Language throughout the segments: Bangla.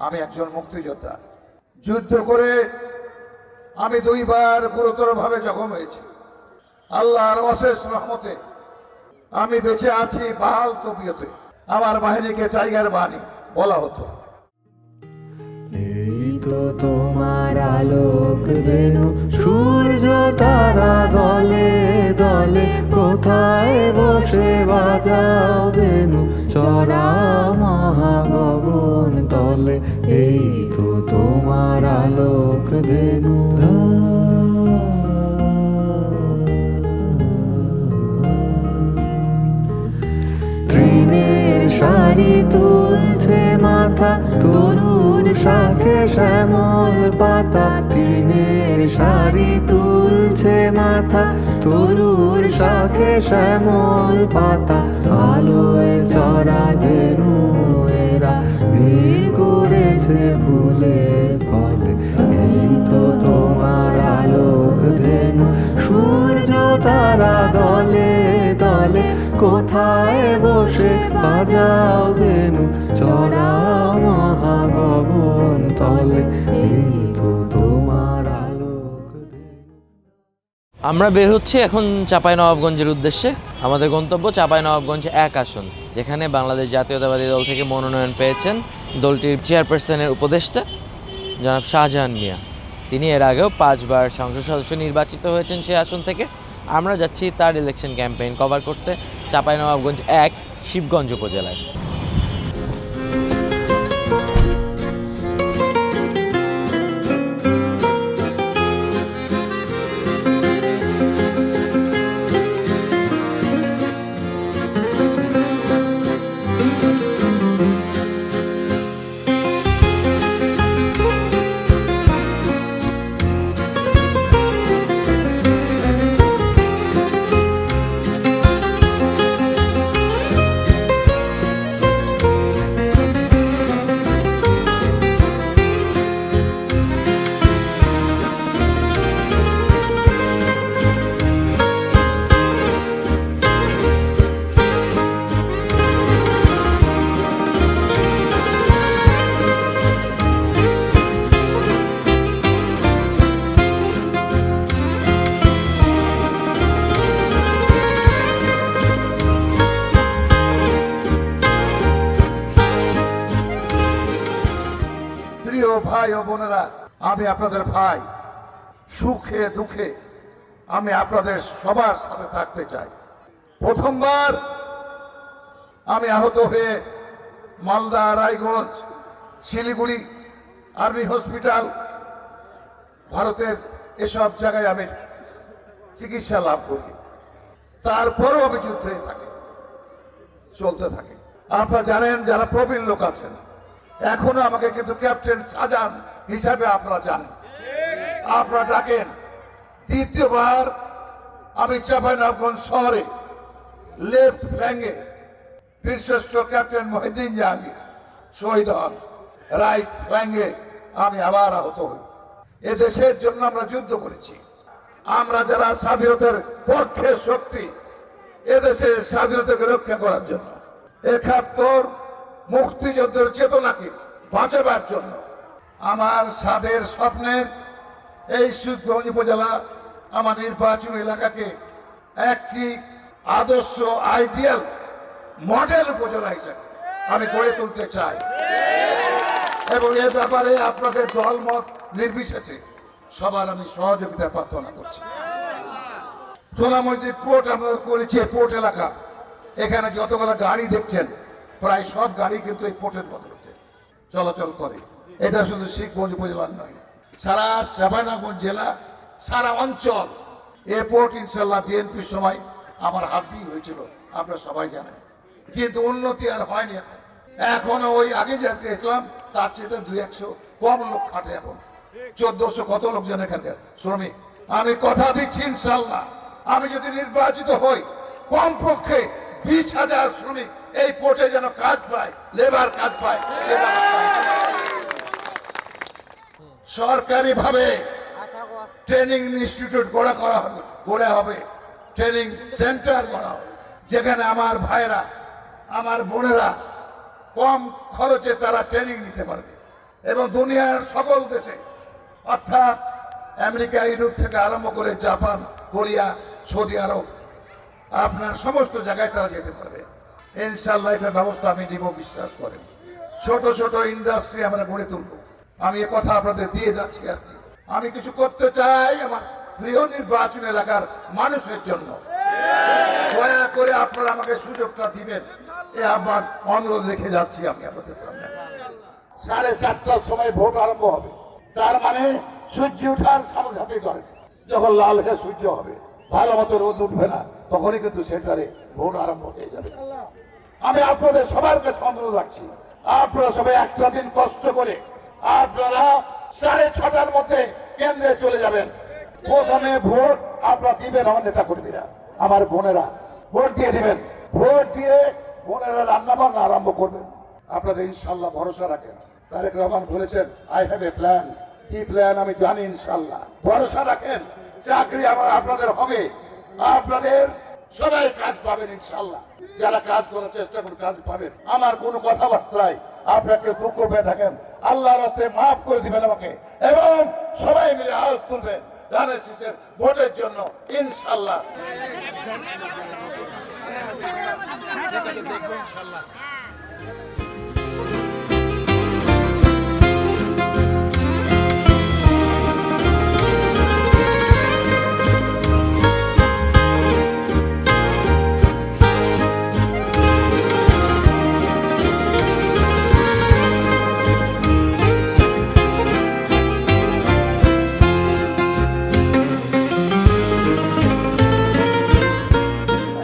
আমি একজন মুক্তিযোদ্ধা। যুদ্ধ করে আমি 2 বার গুরুতরভাবে জখম হয়েছি। আল্লাহর অশেষ রহমতে আমি বেঁচে আছি বাহাল তবিয়তে। আমার বাহিনীকে টাইগার বাহিনী বলা হতো। এই তো তোমার আলোক ধেনু, সূর্য তারা দলে দলে, কোথায় বসে বাজাও বেনু, চড়া মহাগগন তলে। এই তো তোমার আলোক ধেনু। তৃণের সারি তুলছে মাথা, তরুণ শাখে শ্যামল পাতা। তৃণের সারি তুলছে মাথা, তরুণ শাখে শ্যামল পাতা। আলোয় চড়া ধেনু এরা ভিড় করেছে ফুলে ফলে। এই তো তোমার আলোক ধেনু, সূর্য তারা দলে দলে, কোথায় বসে বাজাও বেনু, চড়া মহাগগন তলে। এই তো তোমার আলোক ধেনু। আমরা বের হচ্ছি এখন চাঁপাইনবাবগঞ্জের উদ্দেশ্যে। আমাদের গন্তব্য চাঁপাইনবাবগঞ্জ 1 আসন, যেখানে বাংলাদেশ জাতীয়তাবাদী দল থেকে মনোনয়ন পেয়েছেন দলটির চেয়ারপারসনের উপদেষ্টা জনাব শাহজাহান মিয়া। তিনি এর আগেও 5 বার সংসদ সদস্য নির্বাচিত হয়েছেন সেই আসন থেকে। আমরা যাচ্ছি তার ইলেকশন ক্যাম্পেইন কভার করতে চাঁপাইনবাবগঞ্জ 1 শিবগঞ্জ উপজেলায়। প্রিয় ভাই ও বোনেরা, আমি আপনাদের ভাই। সুখে দুঃখে আমি আপনাদের সবার সাথে থাকতে চাই। প্রথমবার আমি আহত হয়ে মালদা, রায়গঞ্জ, শিলিগুড়ি, আর্মি হসপিটাল, ভারতের এসব জায়গায় আমি চিকিৎসা লাভ করি। তারপরও আমি যুদ্ধে থাকি, চলতে থাকে। আপনারা জানেন, যারা প্রবীণ লোক আছেন, এখনো আমাকে কিন্তু ক্যাপ্টেন শাহজাহান হিসাবে আপনারা জানেন, আপনারা ডাকেন। দ্বিতীয়বার আমি চাঁপাইনবাবগঞ্জ শহরে লেফট ফ্ল্যাঙ্গে বীরশ্রেষ্ঠ ক্যাপ্টেন মহিউদ্দিন জাহাঙ্গীর শহীদ হন। রাইট ফ্ল্যাঙ্গে আমি আবার আহত হই। এ দেশের জন্য আমরা যুদ্ধ করেছি। আমরা যারা স্বাধীনতার পক্ষে শক্তি, এদেশের স্বাধীনতাকে রক্ষা করার জন্য, ৭১ মুক্তিযুদ্ধের চেতনাকে বাঁচাবার জন্য, আমার সাদের স্বপ্নের এই শিবগঞ্জ উপজেলা, আমার নির্বাচন এলাকাকে একটি আদর্শ আইডিয়াল মডেল উপজেলা হিসেবে আমি গড়ে তুলতে চাই। এবং এ ব্যাপারে আপনাদের দলমত নির্বিশেষে সবার আমি সহযোগিতা প্রার্থনা করছি। সোনামসজিদ পোর্ট আমরা করেছি, পোর্ট এলাকা। এখানে যতগুলো গাড়ি দেখছেন, প্রায় সব গাড়ি কিন্তু এই পোর্টের মধ্যে চলাচল করে। এটা শুধু শিবগঞ্জ উপজেলার নয়, সারা চাঁপাইনবাবগঞ্জ জেলা, সারা অঞ্চল। এ পোর্ট ইনশাল্লাহ বিএনপির সময় আমার হাত দিয়ে হয়েছিল, আপনারা সবাই জানেন। কিন্তু উন্নতি আর হয়নি। এখনো ওই আগে যা গেছিলাম তার চেয়ে 200 কম লোক খাটে। এখন 1400 কত লোকজন এখানকার শ্রমিক। আমি কথা দিচ্ছি, ইনশাল্লাহ আমি যদি নির্বাচিত হই, কমপক্ষে 20,000 শ্রমিক এই পোর্টে যেন কাজ পায়, লেবার কাজ পায়। সরকারি ভাবে ট্রেনিং ইনস্টিটিউট গড়ে হবে, ট্রেনিং সেন্টার করা হবে, যেখানে আমার ভাইরা, আমার বোনেরা কম খরচে তারা ট্রেনিং নিতে পারবে। এবং দুনিয়ার সকল দেশে, অর্থাৎ আমেরিকা, ইউরোপ থেকে আরম্ভ করে জাপান, কোরিয়া, সৌদি আরব, আপনার সমস্ত জায়গায় তারা যেতে পারবে ইনশাআল্লাহ। এটার ব্যবস্থা আমি দিব, বিশ্বাস করেন। ছোট ছোট ইন্ডাস্ট্রি আমরা গড়ে তুলব। আমি এ কথা আপনাদের দিয়ে যাচ্ছি আর কি। আমি কিছু করতে চাই আমার প্রিয় নির্বাচন এলাকার মানুষের জন্য। দয়া করে আপনারা আমাকে সুযোগটা দিবেন, এ আমার অনুরোধ রেখে যাচ্ছি আমি আপনাদের সামনে। 4:30টার সময় ভোট আরম্ভ হবে, তার মানে সূর্য ওঠার সাথে সাথেই ধরে, যখন লাল হয়ে সূর্য হবে, ভালো মতো রোদ উঠবে না, তখনই কিন্তু সেন্টারে ভোট আরম্ভ হয়ে যাবে। আমি আপনাদের সবার কাছে অনুরোধ রাখছি, আপনারা সবাই একটা দিন কষ্ট করে আপনারা 6:30টার মধ্যে কেন্দ্রে চলে যাবেন। প্রথমে ভোট আপনারা দিবেন, আমার নেতা কর্মীরা, আমার বোনেরা ভোট দিয়ে দিবেন। ভোট দিয়ে বোনেরা রান্না বান্না আরম্ভ করবেন। আপনাদের ইনশাল্লাহ ভরসা রাখেন। তারেক রহমান বলেছেন, আই হ্যাভ এ প্ল্যান। কি প্ল্যান আমি জানি, ইনশাল্লাহ ভরসা রাখেন। চাকরি আপনাদের হবে, আপনাদের সবাই কাজ পাবেন ইনশাল্লাহ। যারা কাজ করার চেষ্টা করে কাজ পাবেন। আমার কোনো কথাবার্তায় আপনাকে দুঃখ পেয়ে থাকেন, আল্লাহর রাস্তায় মাফ করে দিবেন আমাকে, এবং সবাই মিলে আওয়াজ তুলবেন ধানের শীষের ভোটের জন্য ইনশাল্লাহ।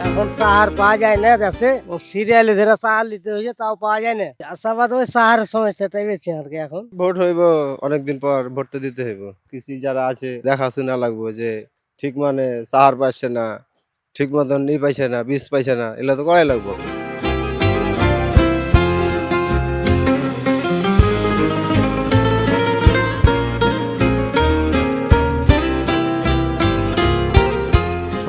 এখন চাহার পাওয়া যায় না, যাচ্ছে সিরিয়ালে যারা চাহার নিতে হয়েছে তাও পাওয়া যায় না। আশাবাদ ওই চাহারের সমস্যাটাই বেশি আর কি। এখন ভোট হইব, অনেকদিন পর ভোট তো দিতে হইব। কৃষি যারা আছে দেখাশোনা লাগবো, যে ঠিক মানে সাহার পাচ্ছে না, ঠিক মতন পাইছে না, বীজ পাইছে না, এগুলো তো করাই লাগবো।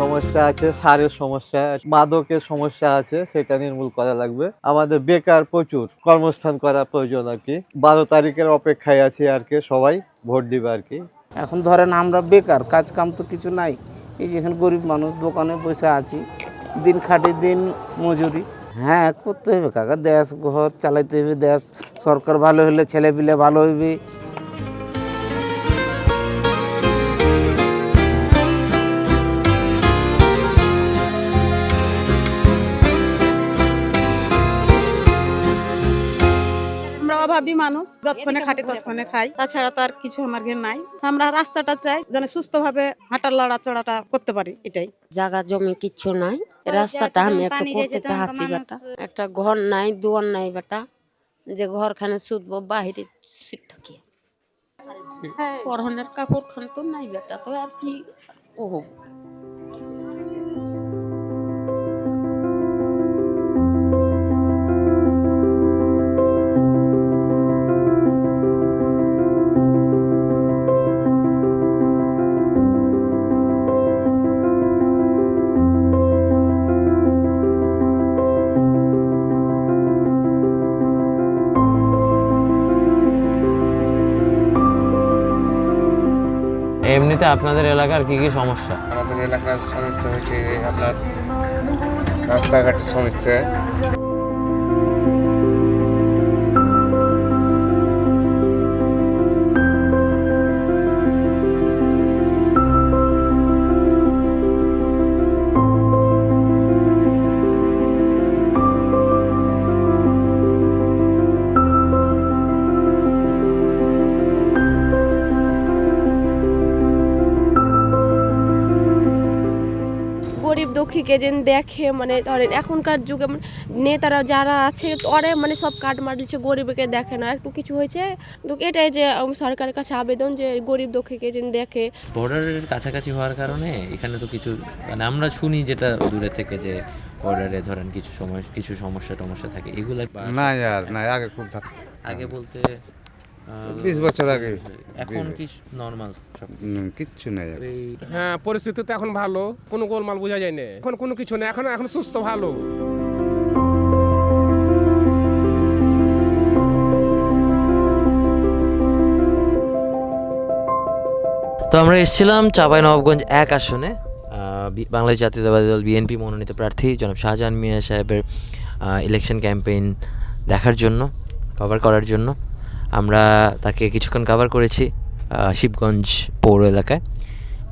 সমস্যা আছে, সারের সমস্যা, মাদকের সমস্যা আছে, সেটা নির্মূল করা লাগবে। আমাদের বেকার প্রচুর, কর্মস্থান করা প্রয়োজন আর কি। 12 তারিখের অপেক্ষায় আছি আর কি, সবাই ভোট দিবে আর কি। এখন ধরেন আমরা বেকার, কাজ কাম তো কিছু নাই। এই যেখানে গরিব মানুষ দোকানে বসে আছি, দিন খাটি দিন মজুরি। হ্যাঁ, করতে হবে কাকা, দেশ ঘর চালাইতে হবে। দেশ সরকার ভালো হলে ছেলে পিলে ভালো হইবে। অভাবী মানুষ, যতক্ষণে খাটি ততক্ষণে খাই, তাছাড়া তার কিছু আমার ঘের নাই। আমরা রাস্তাটা চাই যেন সুস্থভাবে হাঁটার লড়াচড়াটা করতে পারি, এটাই। জায়গা জমি কিচ্ছু নাই, রাস্তাটা আমি একটু করতে চাচ্ছি বেটা। একটা ঘর নাই, দুয়ার নাই বেটা, যে ঘরখানে শুধবো, বাহিরে শুধ থাকি। পরনের কাপড় খান তো নাই বেটা, তো আর কি ওহ। এমনিতে আপনাদের এলাকার কি কি সমস্যা? আমাদের এলাকার সমস্যা হচ্ছে আপনার রাস্তাঘাটের সমস্যা। গরিব দুঃখীকে যেন দেখে, মানে ধরেন এখনকার যুগে নেতারা যারা আছে ওরা মানে সব কাট মারছে, গরিবকে দেখে না। একটু কিছু হয়েছে তো এটাই যে সরকারের কাছে আবেদন, যে গরিব দুঃখীকে যেন দেখে। বর্ডারের কাছাকাছি হওয়ার কারণে এখানে তো কিছু মানে আমরা শুনি যেটা দূরে থেকে, যে বর্ডারে ধরেন কিছু সমস্যা টমস্যা থাকে, এগুলো না আর না, আগে খুব থাকতো। আগে বলতে 20 বছর আগে। এখন কি নরমাল সব? কিচ্ছু নাই। হ্যাঁ, পরিস্থিতি তো এখন ভালো, কোনো গোলমাল বোঝা যায় না। এখন কোনো কিছু নেই, এখন সুস্থ ভালো। তো আমরা এসেছিলাম চাঁপাইনবাবগঞ্জ 1 আসনে বাংলাদেশ জাতীয়তাবাদী দল বিএনপি মনোনীত প্রার্থী জনাব শাহজাহান মিয়া সাহেবের ইলেকশন ক্যাম্পেইন দেখার জন্য, কভার করার জন্য। আমরা তাকে কিছুক্ষণ কভার করেছি শিবগঞ্জ পৌর এলাকায়।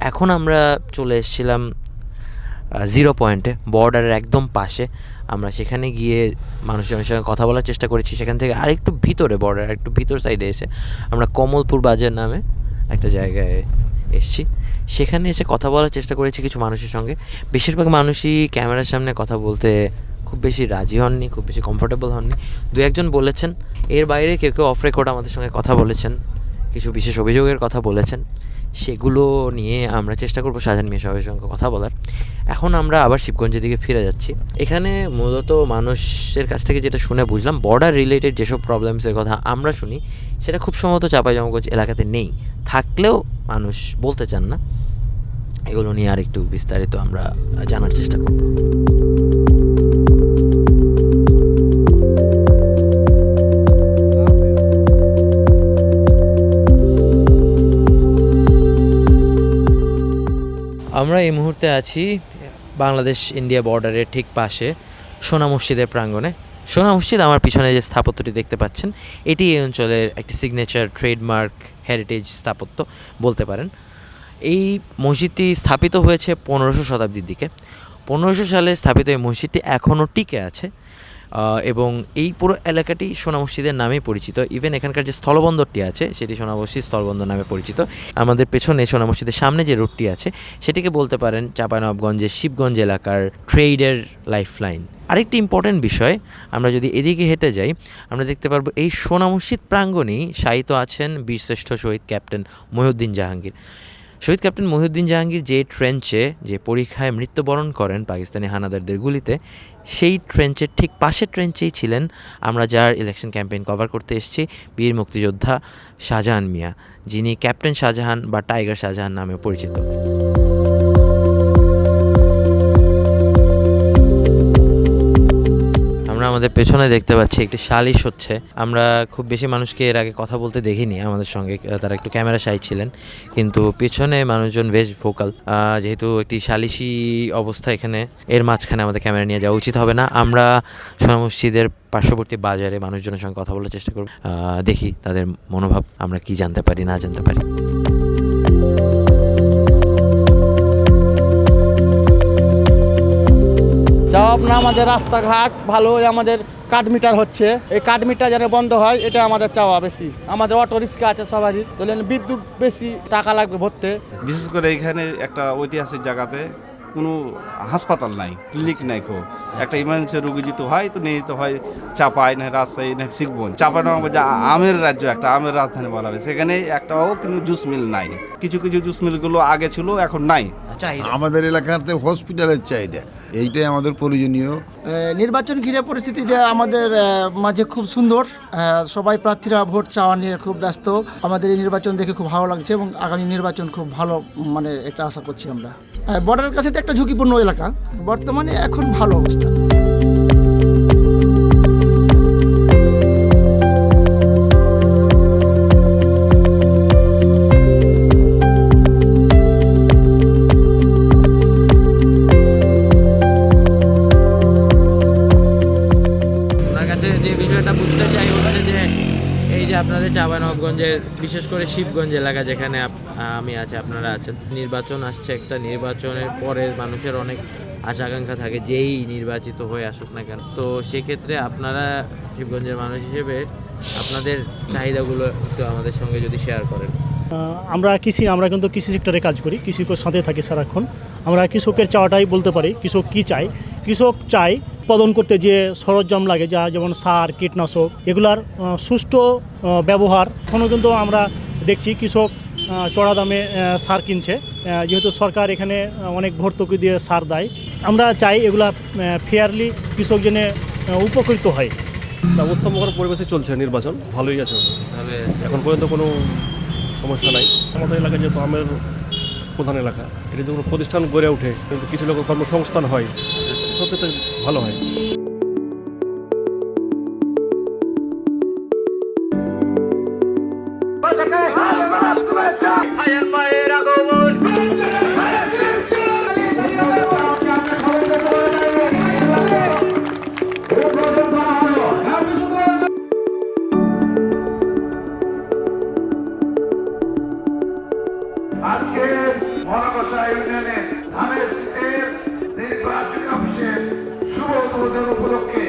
এখন আমরা চলে এসেছিলাম 0 পয়েন্টে, বর্ডারের একদম পাশে। আমরা সেখানে গিয়ে মানুষজনের সঙ্গে কথা বলার চেষ্টা করেছি। সেখান থেকে আরেকটু ভিতরে, বর্ডার একটু ভিতর সাইডে এসে আমরা কমলপুর বাজার নামে একটা জায়গায় এসেছি। সেখানে এসে কথা বলার চেষ্টা করেছি কিছু মানুষের সঙ্গে। বেশিরভাগ মানুষই ক্যামেরার সামনে কথা বলতে খুব বেশি রাজি হননি, খুব বেশি কমফোর্টেবল হননি। 2-1 বলেছেন। এর বাইরে কেউ কেউ অফ রেকর্ড আমাদের সঙ্গে কথা বলেছেন, কিছু বিশেষ অভিযোগের কথা বলেছেন। সেগুলো নিয়ে আমরা চেষ্টা করবো শাহজাহান মিয়া সাহেবের সঙ্গে কথা বলার। এখন আমরা আবার শিবগঞ্জের দিকে ফিরে যাচ্ছি। এখানে মূলত মানুষের কাছ থেকে যেটা শুনে বুঝলাম, বর্ডার রিলেটেড যেসব প্রবলেমসের কথা আমরা শুনি সেটা খুব সম্ভবত চাঁপাইনবাবগঞ্জ এলাকাতে নেই, থাকলেও মানুষ বলতে চান না। এগুলো নিয়ে আর একটু বিস্তারিত আমরা জানার চেষ্টা করব। আমরা এই মুহূর্তে আছি বাংলাদেশ ইন্ডিয়া বর্ডারের ঠিক পাশে সোনা মসজিদের প্রাঙ্গণে। সোনা মসজিদ, আমার পিছনে যে স্থাপত্যটি দেখতে পাচ্ছেন, এটি এই অঞ্চলের একটি সিগনেচার ট্রেডমার্ক হেরিটেজ স্থাপত্য বলতে পারেন। এই মসজিদটি স্থাপিত হয়েছে 1500 শতাব্দীর দিকে। 1500 সালে স্থাপিত এই মসজিদটি এখনও টিকে আছে এবং এই পুরো এলাকাটি সোনা মসজিদের নামেই পরিচিত। ইভেন এখানকার যে স্থলবন্দরটি আছে সেটি সোনা মসজিদ স্থলবন্দর নামে পরিচিত। আমাদের পেছনে সোনা মসজিদের সামনে যে রুটটি আছে সেটিকে বলতে পারেন চাঁপাইনবাবগঞ্জের শিবগঞ্জ এলাকার ট্রেডের লাইফলাইন। আরেকটি ইম্পর্টেন্ট বিষয়, আমরা যদি এদিকে হেঁটে যাই আমরা দেখতে পারবো এই সোনা মসজিদ প্রাঙ্গণেই শায়িত আছেন বীরশ্রেষ্ঠ শহীদ ক্যাপ্টেন মহিউদ্দিন জাহাঙ্গীর। শহীদ ক্যাপ্টেন মহিউদ্দিন জাহাঙ্গীর যে ট্রেঞ্চে, যে পরীক্ষায় মৃত্যুবরণ করেন পাকিস্তানি হানাদারদের গুলিতে, সেই ট্রেঞ্চের ঠিক পাশের ট্রেঞ্চেই ছিলেন আমরা যার ইলেকশন ক্যাম্পেইন কভার করতে এসেছি, বীর মুক্তিযোদ্ধা শাহজাহান মিয়া, যিনি ক্যাপ্টেন শাহজাহান বা টাইগার শাহজাহান নামে পরিচিত। আমাদের পেছনে দেখতে পাচ্ছি একটি সালিশ হচ্ছে। আমরা খুব বেশি মানুষকে এর আগে কথা বলতে দেখিনি আমাদের সঙ্গে, তারা একটু ক্যামেরা শাই ছিলেন, কিন্তু পেছনে মানুষজন বেশ ভোকাল। যেহেতু একটি সালিশি অবস্থা এখানে, এর মাঝখানে আমাদের ক্যামেরা নিয়ে যাওয়া উচিত হবে না। আমরা সোনা মসজিদের পার্শ্ববর্তী বাজারে মানুষজনের সঙ্গে কথা বলার চেষ্টা করব, দেখি তাদের মনোভাব আমরা কি জানতে পারি না জানতে পারি। জবাব না, আমাদের রাস্তাঘাট ভালো, আমাদের কাঠ মিটার হচ্ছে, এই কাঠ মিটার যেন বন্ধ হয়, এটা আমাদের চাওয়া বেশি। আমাদের অটো রিক্সা আছে সবারই, ধরলেন বিদ্যুৎ বেশি টাকা লাগবে ভরতে। বিশেষ করে এখানে একটা ঐতিহাসিক জায়গাতে কোনো হাসপাতাল নাই, ক্লিনিক নাই। খুব একটা ইমার্জেন্সি রোগী যেতে হয় তো নিয়ে যেতে হয় চাপাই, না রাজশাহী, না শিবগঞ্জ। চাঁপাইনবাবগঞ্জ আমের রাজ্য, একটা আমের রাজধানী বলা হয়, সেখানে একটাও কিন্তু জুস মিল নাই। কিছু কিছু জুস মিলগুলো আগে ছিল, এখন নাই। আমাদের এলাকাতে হসপিটালের চাহিদা, এইটাই আমাদের প্রয়োজনীয়। নির্বাচন ঘিরে পরিস্থিতিটা আমাদের মাঝে খুব সুন্দর। সবাই প্রার্থীরা ভোট চাওয়া নিয়ে খুব ব্যস্ত। আমাদের এই নির্বাচন দেখে খুব ভালো লাগছে এবং আগামী নির্বাচন খুব ভালো, মানে একটা আশা করছি আমরা। বর্ডারের কাছে তো একটা ঝুঁকিপূর্ণ এলাকা, বর্তমানে এখন ভালো অবস্থা। আপনাদের চাঁপাইনবাবগঞ্জের বিশেষ করে শিবগঞ্জ এলাকা যেখানে আমি আছি, আপনারা আছেন, নির্বাচন আসছে। একটা নির্বাচনের পরে মানুষের অনেক আশা আকাঙ্ক্ষা থাকে যেই নির্বাচিত হয়ে আসুক না কেন। তো সেক্ষেত্রে আপনারা শিবগঞ্জের মানুষ হিসেবে আপনাদের চাহিদাগুলো একটু আমাদের সঙ্গে যদি শেয়ার করেন। আমরা কিন্তু কৃষি সেক্টরে কাজ করি, কৃষকের সাথে থাকি সারাক্ষণ। আমরা কৃষকের চাওয়াটাই বলতে পারি। কৃষক কি চায়? কৃষক চায় উৎপাদন করতে যে সরঞ্জাম লাগে, যা যেমন সার, কীটনাশক, এগুলার সুষ্ঠু ব্যবহার। এখনও কিন্তু আমরা দেখছি কৃষক চড়া দামে সার কিনছে, যেহেতু সরকার এখানে অনেক ভর্তুকি দিয়ে সার দেয়। আমরা চাই এগুলা ফেয়ারলি কৃষক যেন উপকৃত হয়। উৎসবমুখর পরিবেশে চলছে নির্বাচন, ভালোই আছে, এখন পর্যন্ত কোনো সমস্যা নাই। আমাদের এলাকায় যেহেতু আমের প্রধান এলাকা, এটা যদি কোনো প্রতিষ্ঠান গড়ে ওঠে, কিন্তু কিছু লোক কর্মসংস্থান হয়, সব ক্ষেত্রে ভালো হয়। আজকে মহানগর ইউনিয়নের ধানের শীষের নির্বাচনী অফিসের শুভ উদ্বোধন উপলক্ষে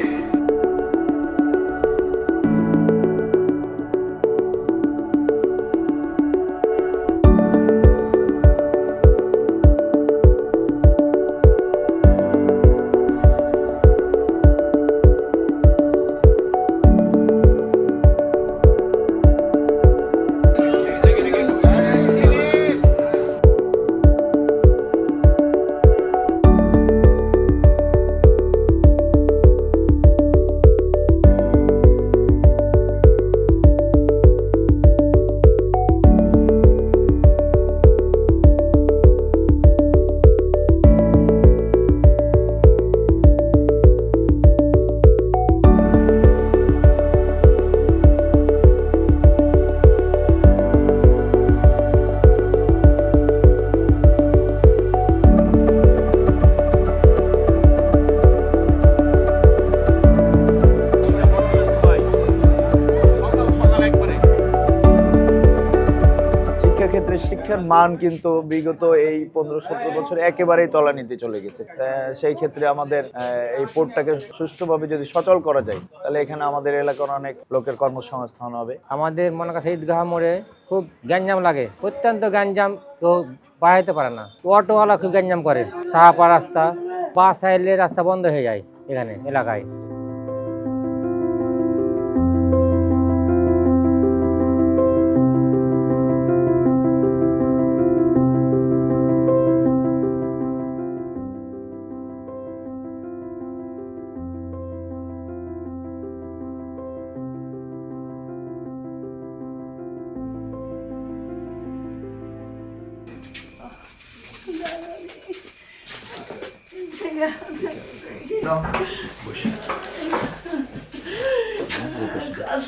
শিক্ষাক্ষেত্রে শিক্ষার মান কিন্তু বিগত এই 15-17 বছর একেবারেই তলানিতে চলে গেছে। সেই ক্ষেত্রে আমাদের এই পোর্টটাকে সুষ্ঠুভাবে যদি সচল করা যায় তাহলে এখানে আমাদের এলাকার অনেক লোকের কর্মসংস্থান হবে। আমাদের মনে কাছে ঈদগাহ মোড়ে খুব গ্যাঞ্জাম লাগে, অত্যন্ত গ্যাঞ্জাম, তো বাড়াইতে পারে না। অটোওয়ালা খুব গ্যাঞ্জাম করে, সাহাপা রাস্তা, বাস আইলে রাস্তা বন্ধ হয়ে যায় এখানে এলাকায়।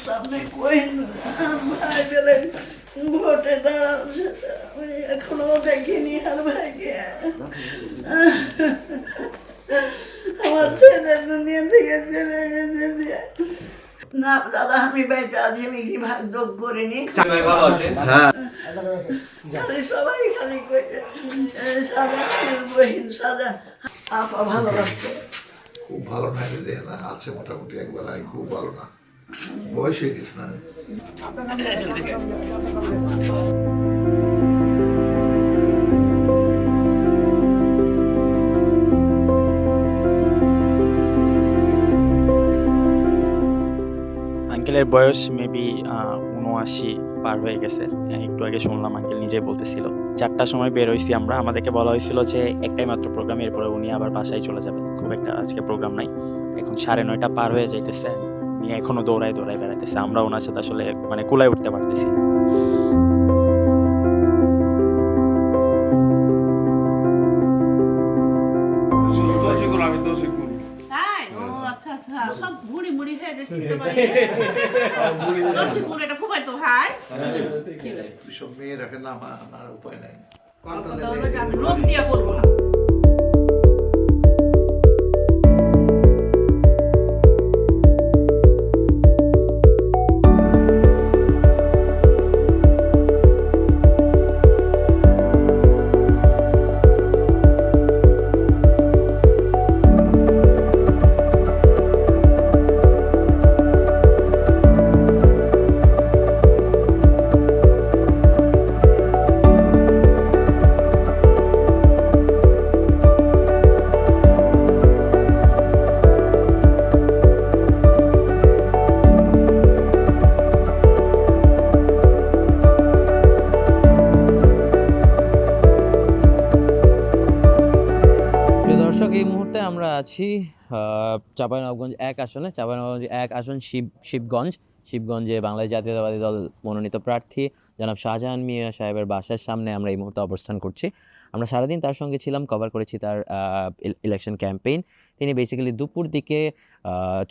সামনে কই ভাই গেলে ভোটে দাঁড়াচ্ছে, এখনো দেখিনি আর ভাইকে। আমার ছেলে দুনিয়া থেকে চলে গেছে। না দাদা, আমি বেঁচে আছি, আমি কি ভাগ্য করিনি। খালি সবাই খালি সাজা বহিন সাজা আপা ভালো লাগছে। খুব ভালো না দেখ না, আছে মোটামুটি একবার খুব ভালো না, বয়স হয়ে গেছে না। আঙ্কেলের বয়স মেবি 79 পার হয়ে গেছে। একটু আগে শুনলাম, আঙ্কেল নিজেই বলতেছিল 4টার সময় বের হয়েছি আমরা। আমাদেরকে বলা হয়েছিল যে একটাই মাত্র প্রোগ্রাম, এরপরে উনি আবার বাসায় চলে যাবেন, খুব একটা আজকে প্রোগ্রাম নাই। এখন 9:30 পার হয়ে যাইতেছে, নিয়ে এখনো দৌড়ায় বেড়াইতেছে। আমরা ওনার সাথে আসলে মানে কুলায় উঠতে পারতেছি। সব বুড়ি মুড়ি হয়ে যাচ্ছে, সব মেয়ে রাখে না, আমার উপায় নাই। রোগ দিয়ে করবো। এই মুহূর্তে আমরা আছি চাঁপাইনবাবগঞ্জ 1 আসনে। চাঁপাইনবাবগঞ্জ 1 আসন শিবগঞ্জ। শিবগঞ্জে বাংলাদেশ জাতীয়তাবাদী দল মনোনীত প্রার্থী জনাব শাহজাহান মিয়া সাহেবের বাসার সামনে আমরা এই মুহূর্তে অবস্থান করছি। আমরা সারাদিন তার সঙ্গে ছিলাম, কভার করেছি তার ইলেকশন ক্যাম্পেইন। তিনি বেসিক্যালি দুপুর দিকে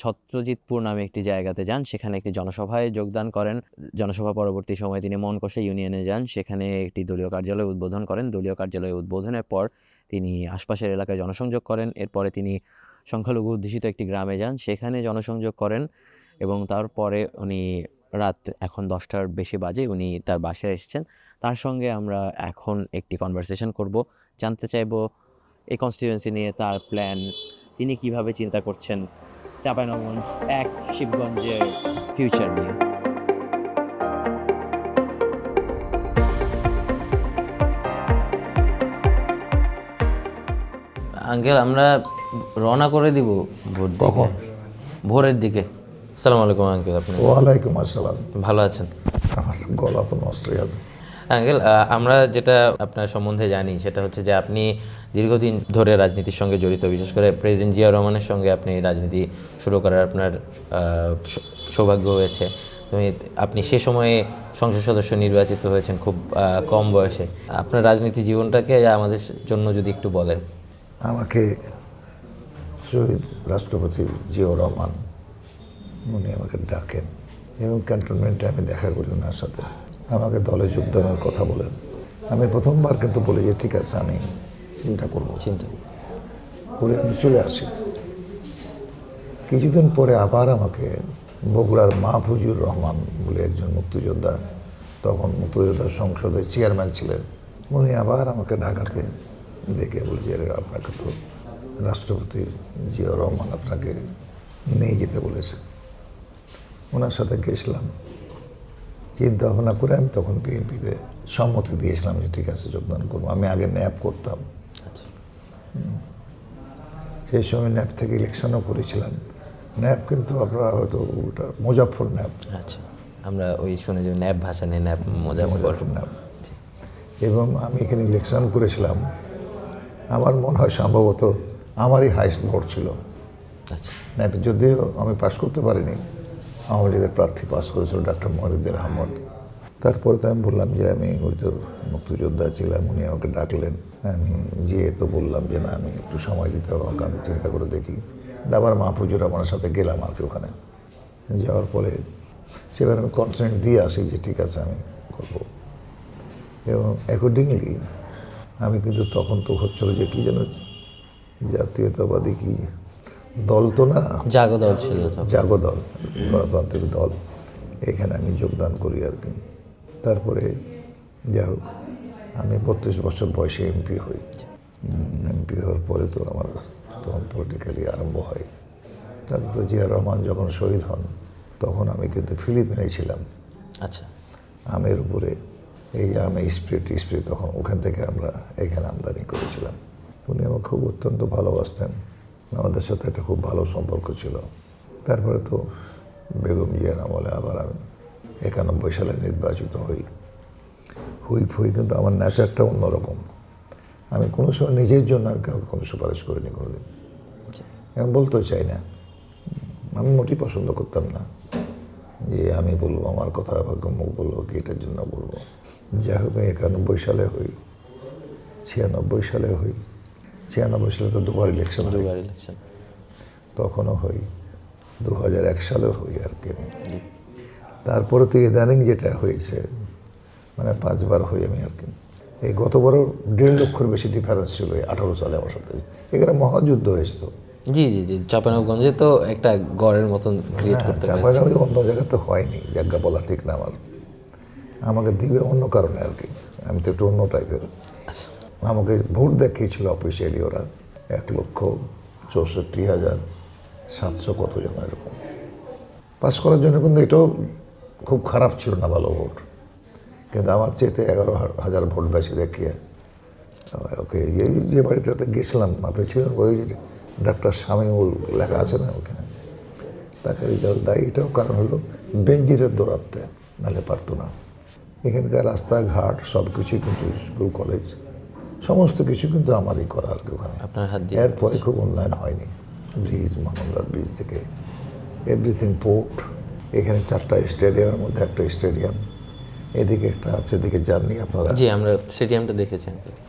ছত্রজিৎপুর নামে একটি জায়গাতে যান, সেখানে একটি জনসভায় যোগদান করেন। জনসভা পরবর্তী সময়ে তিনি মনকষা ইউনিয়নে যান, সেখানে একটি দলীয় কার্যালয় উদ্বোধন করেন। দলীয় কার্যালয় উদ্বোধনের পর তিনি আশপাশের এলাকায় জনসংযোগ করেন। এরপরে তিনি সংখ্যালঘু অধ্যুষিত একটি গ্রামে যান, সেখানে জনসংযোগ করেন এবং তারপরে উনি রাত এখন 10টার বেশি বাজে, উনি তার বাসায় এসেছেন। তার সঙ্গে আমরা এখন একটি কনভারসেশন করব, জানতে চাইব এই কনস্টিটিউয়েন্সি নিয়ে তার প্ল্যান, তিনি কিভাবে চিন্তা করছেন চাঁপাইনবাবগঞ্জ 1 শিবগঞ্জের ফিউচার নিয়ে। আঙ্কেল, আমরা রওনা করে দিব ভোর দিকে, ভোরের দিকে। আসসালামু আলাইকুম আঙ্কেল। আপনি? ওয়ালাইকুম আসসালাম। ভালো আছেন? আমার গলা তো নষ্ট হয়ে আছে। আঙ্কেল, আমরা যেটা আপনার সম্বন্ধে জানি সেটা হচ্ছে যে আপনি দীর্ঘদিন ধরে রাজনীতির সঙ্গে জড়িত, বিশেষ করে প্রেসিডেন্ট জিয়া রহমানের সঙ্গে আপনি রাজনীতি শুরু করার আপনার সৌভাগ্য হয়েছে। আপনি সে সময়ে সংসদ সদস্য নির্বাচিত হয়েছেন খুব কম বয়সে। আপনার রাজনীতি জীবনটাকে আমাদের জন্য যদি একটু বলেন। আমাকে শহীদ রাষ্ট্রপতি জিয়াউর রহমান উনি আমাকে ডাকেন এবং ক্যান্টনমেন্টে আমি দেখা করি ওনার সাথে, আমাকে দলে যোগদানের কথা বলেন। আমি প্রথমবার কিন্তু বলি যে ঠিক আছে, আমি চিন্তা করবো। চিন্তা করে আমি চলে আসি। কিছুদিন পরে আবার আমাকে বগুড়ার মাহফুজুর রহমান বলে একজন মুক্তিযোদ্ধা, তখন মুক্তিযোদ্ধা সংসদের চেয়ারম্যান ছিলেন, উনি আবার আমাকে ঢাকাতে ডেকে বলে যে আপনাকে তো রাষ্ট্রপতি জিয়াউর রহমান আপনাকে নিয়ে যেতে বলেছে। ওনার সাথে গেছিলাম, চিন্তা ভাবনা করে আমি তখন বিএনপিতে সম্মতি দিয়েছিলাম যে ঠিক আছে যোগদান করবো। আমি আগে ন্যাপ করতাম, সেই সময় ন্যাপ থেকে ইলেকশনও করেছিলাম। ন্যাপ কিন্তু আপনারা হয়তো ওটা মুজাফর ন্যাপ। আচ্ছা, আমরা ওই শুনে যে ন্যাপ ভাষা নেই, ন্যাপ মুজাফর ন্যাপ। এবং আমি এখানে ইলেকশন করেছিলাম, আমার মনে হয় সম্ভবত আমারই হাইস্ট ভোট ছিল। আচ্ছা, ন্যাপ যদিও আমি পাস করতে পারিনি, আওয়ামী লীগের প্রার্থী পাস করেছিল ডক্টর মহিউদ্দিন আহমদ। তারপরে তো আমি বললাম যে আমি ওই তো মুক্তিযোদ্ধা ছিলাম, উনি আমাকে ডাকলেন। আমি যেয়ে তো বললাম যে না, আমি একটু সময় দিতে হবে, আমাকে আমি চিন্তা করে দেখি। আবার মাহফুজুর রহমানের সাথে গেলাম আর কি ওখানে। যাওয়ার পরে সেবার আমি কনসেন্ট দিয়ে আসি যে ঠিক আছে আমি করব। এবং অ্যাকর্ডিংলি আমি কিন্তু তখন তো হচ্ছিল যে কী যেন জাতীয়তাবাদী কি দল তো না, জাগো দল ছিল, জাগো দল, গণতান্ত্রিক দল, এখানে আমি যোগদান করি আর কি। তারপরে যাই হোক, আমি 32 বছর বয়সে এমপি হই। এমপি হওয়ার পরে তো আমার তখন পলিটিক্যালি আরম্ভ হয়। তারপর তো জিয়া রহমান যখন শহীদ হন তখন আমি কিন্তু ফিলিপিনে ছিলাম। আচ্ছা, আমের উপরে এই যে আমে স্প্রে তখন ওখান থেকে আমরা এখানে আমদানি করেছিলাম। উনি আমাকে খুব অত্যন্ত ভালোবাসতেন, আমাদের সাথে একটা খুব ভালো সম্পর্ক ছিল। তারপরে তো বেগম জিয়ার আমলে আবার আমি 91 সালে নির্বাচিত হই। কিন্তু আমার নেচারটা অন্যরকম। আমি কোনো সময় নিজের জন্য আমি কাউকে কোনো সুপারিশ করিনি কোনোদিন, আমি বলতেও চাই না। আমি মোটেই পছন্দ করতাম না যে আমি বলবো আমার কথা, মুখ বলবো কি এটার জন্য বলবো। যাই হোক, 91 সালে হই, 96 সালে হই। 96 সালে তো দুবার ইলেকশন, তখনও হই, 2001 সালেও হই আর কি। তারপরে তো ইদানিং যেটা হয়েছে মানে 5 বার হই আমি আর কি। এই গতবারও 1.5 লক্ষের বেশি ডিফারেন্স ছিল 18 সালে আমার সাথে। এখানে মহাযুদ্ধ হয়েছে তো। জি জি জি, চাঁপাইনবাবগঞ্জে তো একটা গড়ের মতন ক্রিয়েট করতে পারছি। চাঁপাইনবাবগঞ্জে অন্য জায়গাতে হয়নি, জায়গা বলা ঠিক না আমার। আমাকে দিবে অন্য কারণে আর কি, আমি তো একটু অন্য টাইপের। আমাকে ভোট দেখিয়েছিল অফিসিয়ালি ওরা 1,64,700 কতজন এরকম পাস করার জন্য। কিন্তু এটাও খুব খারাপ ছিল না, ভালো ভোট। কিন্তু আমার চেয়েতে 11,000 ভোট বেশি দেখিয়ে ওকে এই যে বাড়িটাতে গেছিলাম, আপনি ছিলেন ওই ডাক্তার শামিউল লেখা আছে না ওখানে, তাকে রেজাল্ট দেয়। এটাও কারণ হলো বেঞ্জিরের দৌড়াতে, নাহলে পারতো না। এখানকার রাস্তাঘাট সব কিছুই কিন্তু স্কুল কলেজ সমস্ত কিছু কিন্তু আমারই করা আর কি ওখানে। আপনার হাত দিয়ে এরপরে খুব উন্নয়ন হয়নি। ব্রিজ, মহানন্দার ব্রিজ থেকে এভরিথিং, পোর্ট এখানে 4টা স্টেডিয়ামের মধ্যে একটা স্টেডিয়াম, এদিকে একটা আছে, এদিকে যাননি আপনারা? জি, আমরা স্টেডিয়ামটা দেখেছি।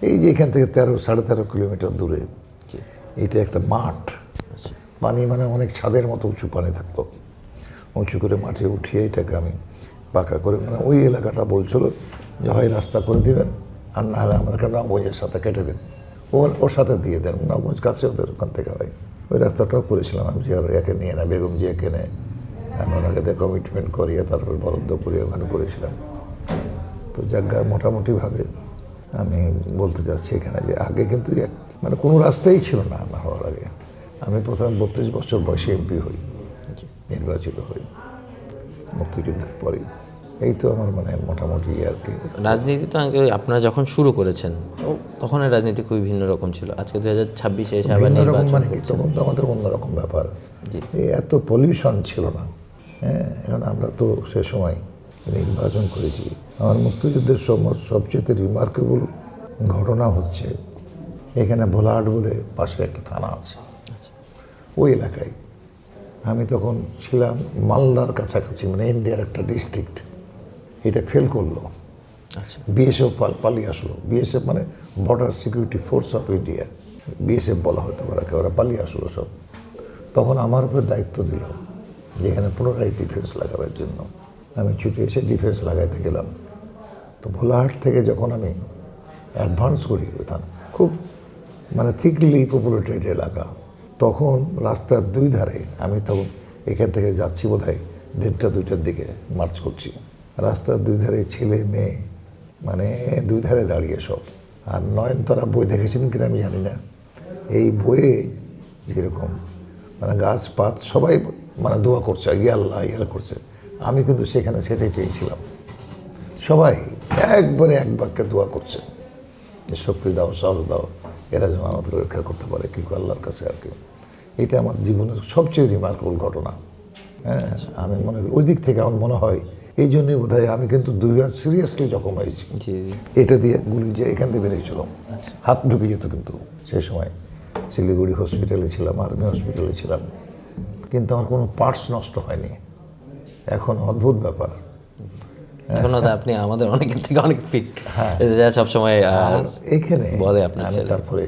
এই যে এখান থেকে 13.5 কিলোমিটার দূরে এটা একটা মাঠ, পানি মানে অনেক ছাদের মতো উঁচু পানি থাকতো, উঁচু করে মাঠে উঠিয়ে এটাকে আমি পাকা করে, মানে ওই এলাকাটা বলছিল যে হয় রাস্তা করে দিবেন আর না হলে আমাদেরকে নবগঞ্জের সাথে কেটে দেন, ওর সাথে দিয়ে দেন, নবগঞ্জ কাছে ওদের ওখান থেকে হয়। ওই রাস্তাটাও করেছিলাম আমি, যে একে নিয়ে না বেগম জিয়াকে নিয়ে আমি ওনাকে দিয়ে কমিটমেন্ট করিয়ে তারপর বরাদ্দ করিয়ে ওখানে করেছিলাম। তো জায়গা মোটামুটিভাবে আমি বলতে চাচ্ছি এখানে যে আগে কিন্তু মানে কোনো রাস্তাই ছিল না আমার হওয়ার আগে। আমি প্রথমে 32 বছর বয়সে এমপি হই, নির্বাচিত হই মুক্তিযুদ্ধের পরে। এই তো আমার মানে মোটামুটি আর কি। রাজনীতি তো আপনারা যখন শুরু করেছেন তখন রাজনীতি খুবই ভিন্ন রকম ছিল, আজকে 2026-এ এসে আবার নির্বাচন মানে কি, তখন তো আমাদের অন্যরকম ব্যাপার, এত পলিউশন ছিল না। হ্যাঁ, এখন আমরা তো সে সময় নির্বাচন করেছি। আমার মুক্তিযুদ্ধের সবচেয়ে রিমার্কেবল ঘটনা হচ্ছে এখানে ভোলাহাট বলে পাশে একটা থানা আছে, ওই এলাকায় আমি তখন ছিলাম মালদার কাছাকাছি, মানে ইন্ডিয়ার একটা ডিস্ট্রিক্ট, এটা ফেল করলো, বিএসএফ পালিয়ে আসলো। বিএসএফ মানে border security force of India, BSF বলা হতো ওরাকে, ওরা পালিয়ে আসলো সব। তখন আমার উপরে দায়িত্ব দিল যেখানে পুনরায় ডিফেন্স লাগাবার জন্য। আমি ছুটে এসে ডিফেন্স লাগাইতে গেলাম। তো ভোলাহাট থেকে যখন আমি অ্যাডভান্স করি, ওখানে খুব মানে থিকলি পপুলেটেড এলাকা, তখন রাস্তার দুই ধারে, আমি তখন এখান থেকে যাচ্ছি বোধহয় 1:30-2টার দিকে মার্চ করছি, রাস্তার দুই ধারে ছেলে মেয়ে মানে দুই ধারে দাঁড়িয়ে সব। আর নয়নতারা বই দেখেছেন কিনা আমি জানি না, এই বইয়ে যেরকম মানে গাছপাত সবাই মানে দোয়া করছে, ইয়াল্লাহ ইয়াল করছে, আমি কিন্তু সেখানে সেটাই পেয়েছিলাম। সবাই একবারে এক বাক্যে দোয়া করছে যে শক্তি দাও, সাহস দাও, এরা যেন আমাদের রক্ষা করতে পারে কি আল্লাহর কাছে আর কি। এটা আমার জীবনের সবচেয়ে রিমার্কেবল ঘটনা। হ্যাঁ, আমি মনে করি ওই দিক থেকে আমার মনে হয় এই জন্যই বোধ হয় আমি কিন্তু 2বার সিরিয়াসলি জখম হয়েছি। এটা দিয়ে গুলি যে এখান থেকে বেরিয়েছিল, হাত ঢুকে যেত, কিন্তু সেই সময় শিলিগুড়ি হসপিটালে ছিলাম, আর্মি হসপিটালে ছিলাম, কিন্তু আমার কোনো পার্টস নষ্ট হয়নি। এখন অদ্ভুত ব্যাপার, এখনো তো আপনি আমাদের অনেকের থেকে অনেক ফিট। হ্যাঁ, সবসময় এইখানে বলে আপনার ছেলে। তারপরে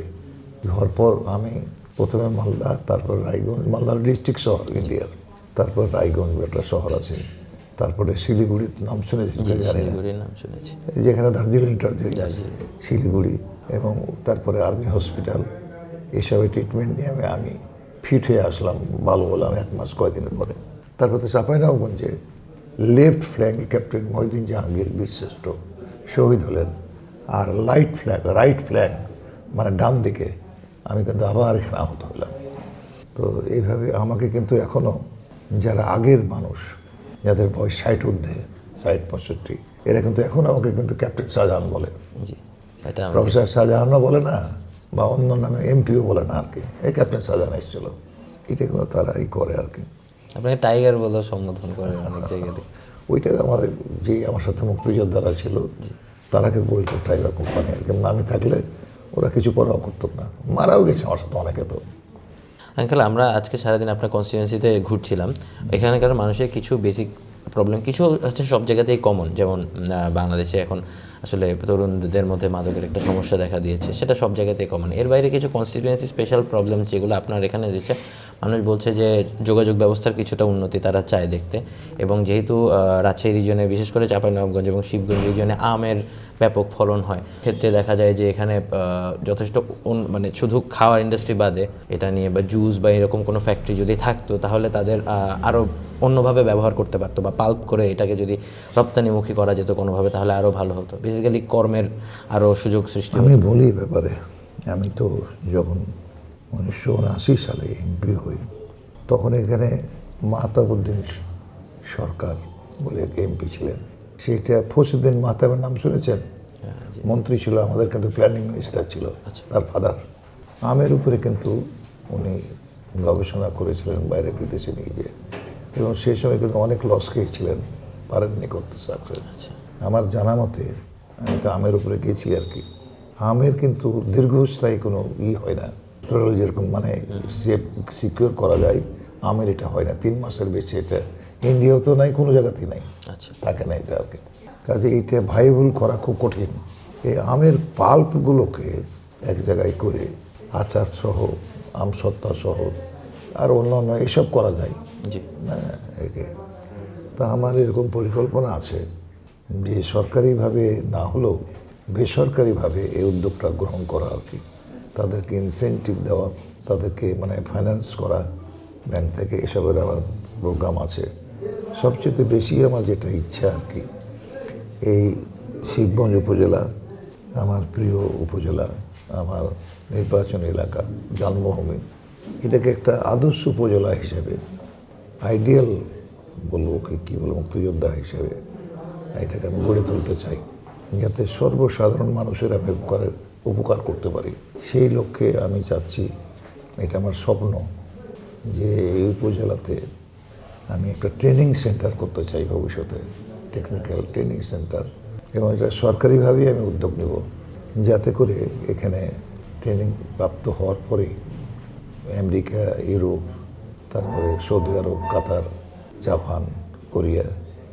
ঘর পর আমি প্রথমে মালদা, তারপর রায়গঞ্জ, মালদার ডিস্ট্রিক্ট শহর ইন্ডিয়ার, তারপর রায়গঞ্জ একটা শহর আছে, তারপরে শিলিগুড়ির নাম শুনেছি, শিলিগুড়ির নাম শুনেছি, যেখানে দার্জিলিং টার্জিলিং আছে, শিলিগুড়ি, এবং তারপরে আর্মি হসপিটাল, এসবে ট্রিটমেন্ট নিয়ে আমি ফিট হয়ে আসলাম, ভালো হলাম 1 মাস কয়েকদিনের পরে। তারপরে চাঁপাইনবাবগঞ্জে লেফট ফ্ল্যাঙ্কে ক্যাপ্টেন মহিউদ্দিন জাহাঙ্গীর বীরশ্রেষ্ঠ শহীদ হলেন, আর রাইট ফ্ল্যাঙ্ক মানে ডান দিকে আমি কিন্তু আবার এখানে আহত হলাম। তো এইভাবে আমাকে কিন্তু এখনও যারা আগের মানুষ, যাদের বয়স 60 ঊর্ধ্বে, 60-65, এরা কিন্তু এখন আমাকে কিন্তু ক্যাপ্টেন শাহজাহান বলে, প্রফেসর শাহজাহানও বলে না, বা অন্য নামে এমপিও বলে না আর কি, এই ক্যাপ্টেন শাহজাহান এসেছিল, এটা কিন্তু তারা এই করে আর কি। আপনাকে টাইগার বলে সম্বোধন করে অনেক জায়গাতে। ওইটা আমাদের যে আমার সাথে মুক্তিযোদ্ধারা ছিল তারাকে বলতো টাইগার কোম্পানি আর কি, আমি থাকলে ওরা কিছু পরাও করতো না, মারাও গেছে আমার সাথে অনেকে। তো আঙ্কেল, আমরা আজকে সারাদিন আপনার কনস্টিটিউয়েন্সিতে ঘুরছিলাম, এখানকার মানুষের কিছু বেসিক প্রবলেম কিছু হচ্ছে সব জায়গাতেই কমন, যেমন বাংলাদেশে এখন আসলে তরুণদের মধ্যে মাদকের একটা সমস্যা দেখা দিয়েছে, সেটা সব জায়গাতেই কমন। এর বাইরে কিছু কনস্টিটিউয়েন্সি স্পেশাল প্রবলেম যেগুলো আপনার এখানে রয়েছে, মানুষ বলছে যে যোগাযোগ ব্যবস্থার কিছুটা উন্নতি তারা চায় দেখতে, এবং যেহেতু রাজশাহী রিজনে বিশেষ করে চাঁপাইনবাবগঞ্জ এবং শিবগঞ্জ রিজনে আমের ব্যাপক ফলন হয়, ক্ষেত্রে দেখা যায় যে এখানে যথেষ্ট মানে শুধু খাওয়ার ইন্ডাস্ট্রি বাদে এটা নিয়ে বা জুস বা এরকম কোনো ফ্যাক্টরি যদি থাকতো তাহলে তাদের আরও অন্যভাবে ব্যবহার করতে পারতো, বা পাল্প করে এটাকে যদি রপ্তানিমুখী করা যেত কোনোভাবে তাহলে আরও ভালো হতো, বেসিক্যালি কর্মের আরও সুযোগ সৃষ্টি। আমি বলি ব্যাপারে, আমি তো যখন 1979 সালে এমপি হই তখন এখানে মাহতাবউদ্দিন সরকার বলে এমপি ছিলেন, সেটা ফসিউদ্দিন মাহতাবের নাম শুনেছেন? মন্ত্রী ছিল আমাদের, কিন্তু প্ল্যানিং মিনিস্টার ছিল তার ফাদার। আমের উপরে কিন্তু উনি গবেষণা করেছিলেন বাইরে বিদেশে নিয়ে গিয়ে, এবং সেই সময় কিন্তু অনেক লস খেয়েছিলেন, পারেননি করতে সাকসেস। আমার জানা মতে, আমি তো আমের উপরে গেছি আর কি, আমের কিন্তু দীর্ঘস্থায়ী কোনো হয় না, যেরকম মানে সিকিউর করা যায়, আমের এটা হয় না, 3 মাসের বেশি এটা ইন্ডিয়াও তো নাই, কোনো জায়গাতেই নাই, আচ্ছা থাকে না এটা আর কি। কাজে এইটা ভাইবল করা খুব কঠিন। এই আমের পাল্পগুলোকে এক জায়গায় করে আচার সহ, আমসত্তা সহ আর অন্যান্য এসব করা যায়। জি হ্যাঁ, একে তা আমার এরকম পরিকল্পনা আছে যে সরকারিভাবে না হলেও বেসরকারিভাবে এই উদ্যোগটা গ্রহণ করা আর কি। তাদেরকে ইনসেন্টিভ দেওয়া, তাদেরকে মানে ফাইন্যান্স করা ব্যাংক থেকে, এসবের আমার প্রোগ্রাম আছে। সবচেয়ে বেশি আমার যেটা ইচ্ছা আর কি, এই শিবগঞ্জ উপজেলা আমার প্রিয় উপজেলা, আমার নির্বাচনী এলাকা, জন্মভূমি, এটাকে একটা আদর্শ উপজেলা হিসেবে, আইডিয়াল বলবো কী বলবো, মুক্তিযোদ্ধা হিসেবে এটাকে আমি গড়ে তুলতে চাই, যাতে সর্বসাধারণ মানুষের আমি উপকার করতে পারি। সেই লক্ষ্যে আমি চাচ্ছি, এটা আমার স্বপ্ন, যে এই উপজেলাতে আমি একটা ট্রেনিং সেন্টার করতে চাই ভবিষ্যতে, টেকনিক্যাল ট্রেনিং সেন্টার, এবং এটা সরকারিভাবেই আমি উদ্যোগ নেব, যাতে করে এখানে ট্রেনিং প্রাপ্ত হওয়ার পরে আমেরিকা, ইউরোপ, তারপরে সৌদি আরব, কাতার, জাপান, কোরিয়া,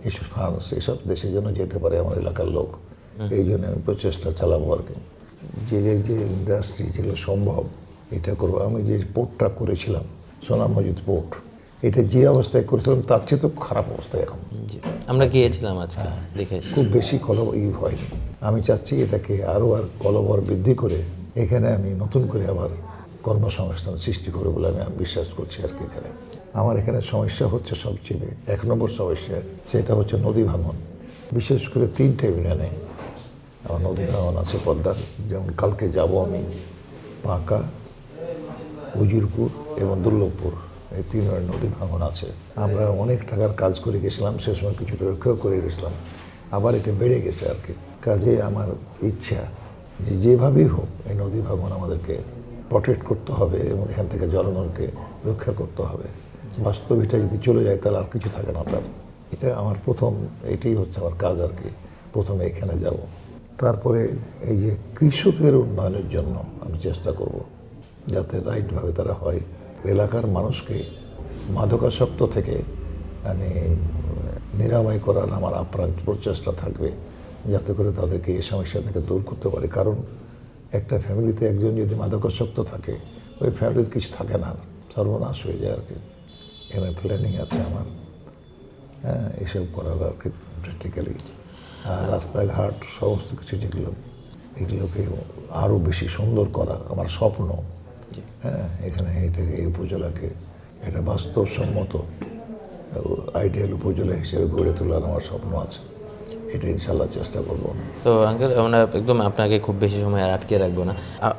এসব ফ্রান্স, এসব দেশে যেন যেতে পারে আমার এলাকার লোক। এই জন্য আমি প্রচেষ্টা চালাবো আর কি, যে ইন্ডাস্ট্রি যেগুলো সম্ভব এটা করবো। আমি যে পোর্টটা করেছিলাম, সোনা মসজিদ পোর্ট, এটা যে অবস্থায় করেছিলাম তার চেয়ে তো খারাপ অবস্থায় এখন। আমরা গিয়েছিলাম আজকে, দেখে খুব বেশি হয়নি। আমি চাচ্ছি এটাকে আরও কলবর বৃদ্ধি করে এখানে আমি নতুন করে আবার কর্মসংস্থান সৃষ্টি করে বলে আমি বিশ্বাস করছি আর কি। এখানে আমার এখানে সমস্যা হচ্ছে সবচেয়ে 1 নম্বর সমস্যা, সেটা হচ্ছে নদী ভাঙন। বিশেষ করে 3টে ইউনিয়নে আমার নদী ভাঙন আছে পদ্মার। যেমন কালকে যাব আমি পাঁকা, উজিরপুর এবং দুর্লভপুর, এই 3 নদী ভাঙন আছে। আমরা অনেক টাকার কাজ করে গেছিলাম, সে সময় কিছুটা রক্ষাও করে গেছিলাম, আবার এটা বেড়ে গেছে আর কি। কাজে আমার ইচ্ছা যে যেভাবেই হোক এই নদী ভাঙন আমাদেরকে প্রটেক্ট করতে হবে এবং এখান থেকে জনগণকে রক্ষা করতে হবে। বাস্তবিকটা যদি চলে যায় তাহলে আর কিছু থাকে না তার। এটা আমার এটাই হচ্ছে আমার কাজ আর কি। প্রথমে এখানে যাব, তারপরে এই যে কৃষকের উন্নয়নের জন্য আমি চেষ্টা করব, যাতে রাইটভাবে তারা হয়। এলাকার মানুষকে মাদকাসক্ত থেকে আমি নিরাময় করার আমার আপ্রাণ প্রচেষ্টা থাকবে, যাতে করে তাদেরকে এই সমস্যা থেকে দূর করতে পারে। কারণ একটা ফ্যামিলিতে একজন যদি মাদকাসক্ত থাকে, ওই ফ্যামিলির কিছু থাকে না, সর্বনাশ হয়ে যায় আর কি। এখানে প্ল্যানিং আছে আমার, হ্যাঁ, এইসব করার আর কি প্র্যাকটিক্যালি। আর রাস্তাঘাট সমস্ত কিছু এগুলোকে আরও বেশি সুন্দর করা আমার স্বপ্ন। হ্যাঁ, এখানে এই উপজেলাকে একটা বাস্তবসম্মত আইডিয়াল উপজেলা হিসেবে গড়ে তোলার আমার স্বপ্ন আছে। এটা ইনশাল্লাহ চেষ্টা করব। তো আঙ্কেল, আমরা একদম আপনাকে খুব বেশি সময় আর আটকে রাখবো না।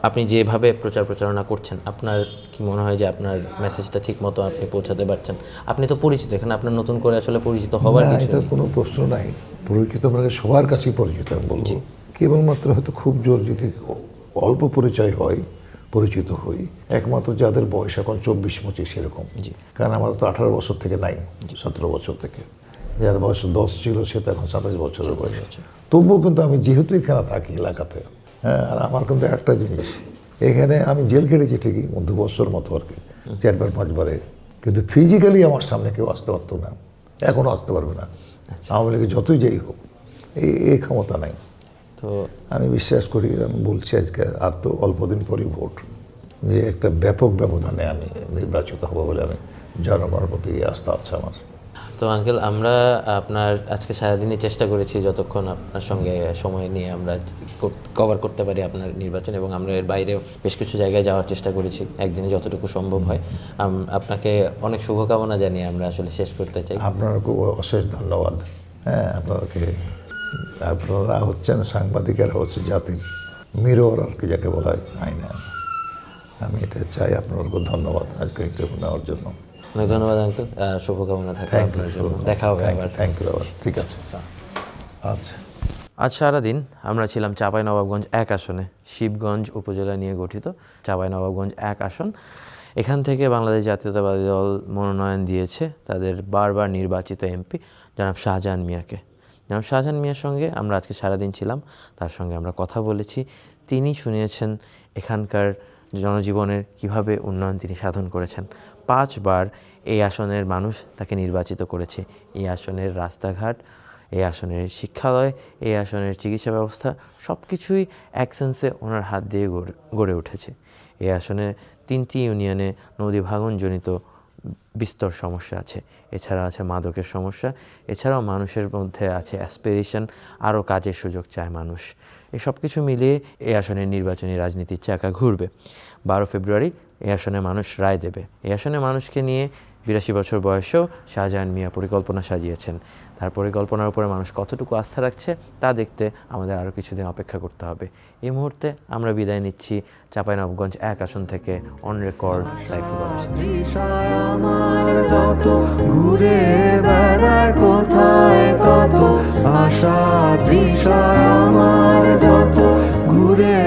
আপনি যেভাবে প্রচারণা করছেন, আপনার কি মনে হয় যে আপনার মেসেজটা ঠিক মতো আপনি পৌঁছাতে পারছেন? আপনি তো পরিচিত, এখানে আপনার নতুন করে আসলে পরিচিত হওয়ার কিছু এটা কোনো প্রশ্ন নাই। পরিচিত মানে সবার কাছেই পরিচিত আমি বলবো। কেবলমাত্র হয়তো খুব জোর যদি অল্প পরিচয় হয়, পরিচিত হই, একমাত্র যাদের বয়স এখন 24-25 এরকম। কারণ আমার তো 18 বছর থেকে নাই, 17 বছর থেকে। যার বয়স 10 ছিল সে তো এখন 27 বছরের বয়স। তবুও কিন্তু আমি যেহেতু এখানে থাকি এলাকাতে, হ্যাঁ, আর আমার কিন্তু একটা জিনিস, এখানে আমি জেল খেটেছি ঠিকই 2 বছর মতো আর কি, 4-5 বারে, কিন্তু ফিজিক্যালি আমার সামনে কেউ আসতে পারতো না, এখনও আসতে পারবে না। আওয়ামী লীগে যতই যাই হোক এই ক্ষমতা নাই। তো আমি বিশ্বাস করি, আমি বলছি আজকে আর তো অল্প দিন পরই ভোট, যে একটা ব্যাপক ব্যবধানে আমি নির্বাচিত হব বলে আমি জনগণের প্রতি আস্থা আছে আমার। তো আঙ্কেল, আমরা আপনার আজকে সারাদিনই চেষ্টা করেছি যতক্ষণ আপনার সঙ্গে সময় নিয়ে আমরা কভার করতে পারি আপনার নির্বাচন, এবং আমরা এর বাইরেও বেশ কিছু জায়গায় যাওয়ার চেষ্টা করেছি একদিনে যতটুকু সম্ভব হয়। আপনাকে অনেক শুভকামনা জানিয়ে আমরা আসলে শেষ করতে চাই। আপনার খুব অশেষ ধন্যবাদ। হ্যাঁ, আপনারা হচ্ছেন সাংবাদিকেরা হচ্ছে জাতির মিরর আর কি, যাকে বলা হয় আয়না। আমি এটা চাই। আপনার খুব ধন্যবাদ আজকে ইন্টারভিউ নেওয়ার জন্য। অনেক ধন্যবাদ আঙ্কেল, শুভকামনা থাকবে আপনার জন্য। দেখা হবে আবার। থ্যাংক ইউ আবার। ঠিক আছে, আচ্ছা। আজ সারাদিন আমরা ছিলাম চাঁপাইনবাবগঞ্জ 1 আসনে, শিবগঞ্জ উপজেলা নিয়ে গঠিত চাঁপাইনবাবগঞ্জ 1 আসন। এখান থেকে বাংলাদেশ জাতীয়তাবাদী দল মনোনয়ন দিয়েছে তাদের বারবার নির্বাচিত এমপি জনাব শাহজাহান মিয়াকে। জনাব শাহজাহান মিয়ার সঙ্গে আমরা আজকে সারাদিন ছিলাম, তার সঙ্গে আমরা কথা বলেছি। তিনি শুনিয়েছেন এখানকার জনজীবনের কিভাবে উন্নয়ন তিনি সাধন করেছেন। 5বার এই আসনের মানুষ তাকে নির্বাচিত করেছে। এই আসনের রাস্তাঘাট, এই আসনের শিক্ষালয়, এই আসনের চিকিৎসা ব্যবস্থা সব কিছুই এক সেন্সে ওনার হাত দিয়ে গড়ে উঠেছে। এই আসনে 3টি ইউনিয়নে নদী ভাঙনজনিত বিস্তর সমস্যা আছে, এছাড়া আছে মাদকের সমস্যা, এছাড়াও মানুষের মধ্যে আছে অ্যাসপিরেশন, আরও কাজের সুযোগ চায় মানুষ। এই সব কিছু মিলিয়ে এই আসনের নির্বাচনী রাজনীতির চাকা ঘুরবে। 12 ফেব্রুয়ারি এই আসনে মানুষ রায় দেবে। এই আসনে মানুষকে নিয়ে 82 বছর বয়সেও শাহজাহান মিয়া পরিকল্পনা সাজিয়েছেন। তার পরিকল্পনার উপরে মানুষ কতটুকু আস্থা রাখছে তা দেখতে আমাদের আরও কিছুদিন অপেক্ষা করতে হবে। এই মুহূর্তে আমরা বিদায় নিচ্ছি চাঁপাইনবাবগঞ্জ 1 আসন থেকে অন রেকর্ড সাইফুল আমার যত ঘুরে বেড়ায় কোথায় কত আশা তৃষা আমার যত ঘুরে